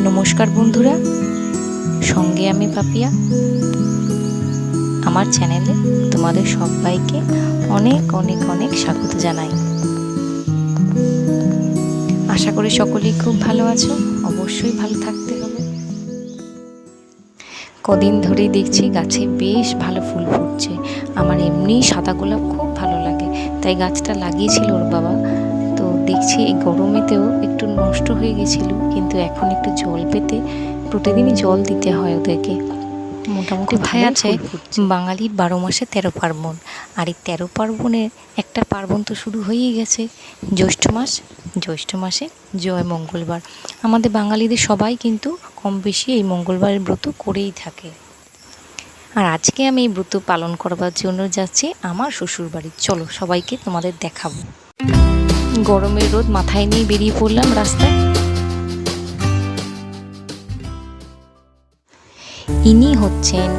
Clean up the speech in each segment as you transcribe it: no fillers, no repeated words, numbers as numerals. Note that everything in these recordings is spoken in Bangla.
নমস্কার বন্ধুরা, সঙ্গে আমি পাপিয়া। আমার চ্যানেলে তোমাদের সবাইকে অনেক অনেক অনেক স্বাগত জানাই। আশা করি সকলেই খুব ভালো আছো। অবশ্যই ভালো থাকতে হবে। কদিন ধরেই দেখছি গাছে বেশ ভালো ফুল ফুটছে। আমার এমনি সাদা গোলাপ খুব ভালো লাগে, তাই গাছটা লাগিয়েছিল ওর বাবা। তো দেখছি এই গরমেতেও একটু নষ্ট হয়ে গেছিল, কিন্তু এখন একটু জল পেতে প্রতিদিনই জল দিতে হয় ওদেরকে। মোটামুটি কথায় আছে বাঙালির 12 মাসে 13 পার্বণ, আর এই 13 পার্বণের একটা পার্বণ তো শুরু হয়েই গেছে, জ্যৈষ্ঠ মাস। জ্যৈষ্ঠ মাসে জয় মঙ্গলবার। আমাদের বাঙালিদের সবাই কিন্তু কম বেশি এই মঙ্গলবারের ব্রত করেই থাকে। আর আজকে আমি এই ব্রত পালন করবার জন্য যাচ্ছি আমার শ্বশুর বাড়ি। চলো সবাইকে তোমাদের দেখাবো। গরমের রোদ মাথায় নিয়ে বেরিয়ে পড়লাম রাস্তায়। ইনি হচ্ছেন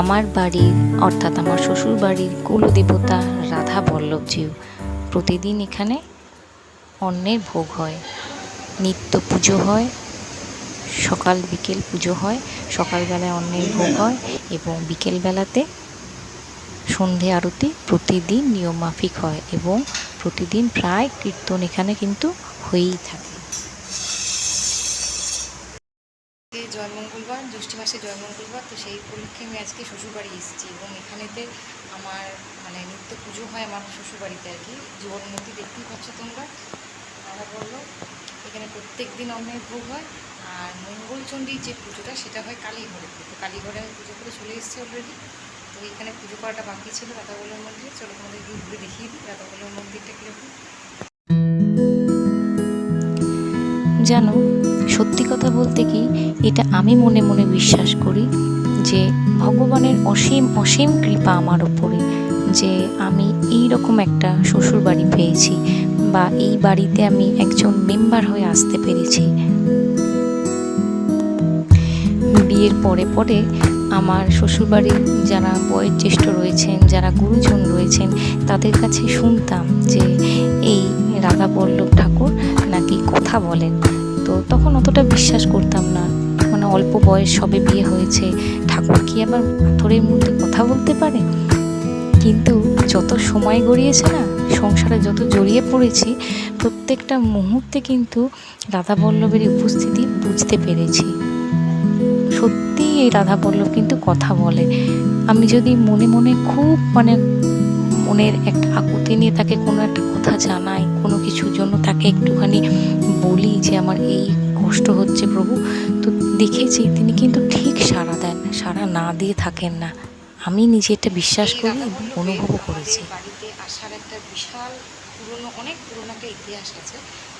আমার বাড়ির অর্থাৎ আমার শ্বশুর বাড়ির কুলদেবতা রাধা বল্লভজিউ। প্রতিদিন এখানে অন্নের ভোগ হয়, নিত্য পুজো হয়, সকাল বিকেল পুজো হয়। সকালবেলায় অন্নের ভোগ হয় এবং বিকেলবেলাতে সন্ধে আরতি প্রতিদিন নিয়মমাফিক হয় এবং প্রতিদিন প্রায় কীর্তন এখানে কিন্তু হয়েই থাকে। জয় মঙ্গলবার, জ্যৈষ্ঠ মাসে জয় মঙ্গলবার, তো সেই উপলক্ষে আমি আজকে শ্বশুরবাড়ি এসেছি এবং এখানেতে আমার নিত্য পুজো হয় আমার শ্বশুরবাড়িতে আর কি। জীবনমূর্তি দেখতেই পাচ্ছ তোমরা, আমরা বললো এখানে প্রত্যেক দিন অন্নের ভোগ হয়। আর মঙ্গলচণ্ডীর যে পুজোটা সেটা হয় কালীঘরেতে। তো কালীঘরে আমি পুজো করে চলে এসেছি অলরেডি। তো এখানে পুজো করাটা বাকি ছিল রাধাবল্লভ মন্দিরে। চলো তোমাদের ঘুরে দেখিয়ে দিই রাধাবল্লভ মন্দিরটা কীরকম। জানো, সত্যি কথা বলতে কি, এটা আমি মনে মনে বিশ্বাস করি যে ভগবানের অসীম অসীম কৃপা আমার ওপরে, যে আমি এই রকম একটা শ্বশুর বাড়ি পেয়েছি বা এই বাড়িতে আমি একজন মেম্বার হয়ে আসতে পেরেছি। বিয়ের পরে পরে আমার শ্বশুরবাড়ির যারা বয়োজ্যেষ্ঠ রয়েছেন, যারা গুরুজন রয়েছেন, তাদের কাছে শুনতাম যে এই রাধা বল্লভ ঠাকুর নাকি কথা বলেন। তো তখন অতটা বিশ্বাস করতাম না, অল্প বয়স সবে বিয়ে হয়েছে, ঠাকুর কি আবার পাথরের মধ্যে কথা বলতে পারে? কিন্তু যত সময় গড়িয়েছে না, সংসারে যত জড়িয়ে পড়েছি, প্রত্যেকটা মুহূর্তে কিন্তু রাধা বল্লভের উপস্থিতি বুঝতে পেরেছি। সত্যি এই রাধা বল্লভ কিন্তু কথা বলে। আমি যদি মনে মনে খুব মনের একটা আকুতি নিয়ে তাকে কোনো একটা কথা জানাই, কোনো কিছুর জন্য তাকে একটুখানি বলি যে আমার এই কষ্ট হচ্ছে প্রভু, তো দেখেছি তিনি কিন্তু ঠিক সাড়া দেন, সাড়া না দিয়ে থাকেন না। আমি নিজে এটা বিশ্বাস করি এবং অনুভবও করেছি। বাড়িতে আসার একটা বিশাল পুরনো, অনেক পুরনো একটা ইতিহাস আছে।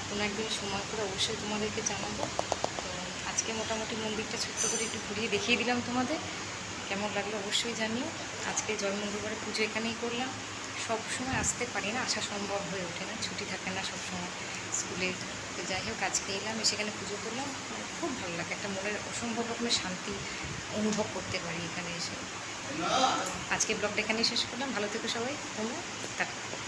কোনো একদিন সময় করে অবশ্যই তোমাদেরকে জানাবো। আজকে মোটামুটি মন্দিরটা ছোট্ট করে একটু ঘুরিয়ে দেখিয়ে দিলাম তোমাদের। কেমন লাগলো অবশ্যই জানিও। আজকে জয় মঙ্গলবারে পুজো এখানেই করলাম। সব সময় আসতে পারি না, আসা সম্ভব হয়ে ওঠে না, ছুটি থাকে না সব সময় স্কুলে। তো যাই হোক আজকে এলাম, সেখানে পুজো করলাম। খুব ভালো লাগে, একটা মনের অসম্ভব রকমের শান্তি অনুভব করতে পারি এখানে এসে। আজকে ব্লগটা এখানেই শেষ করলাম। ভালো থেকো সবাই, তোমরা। টাটা।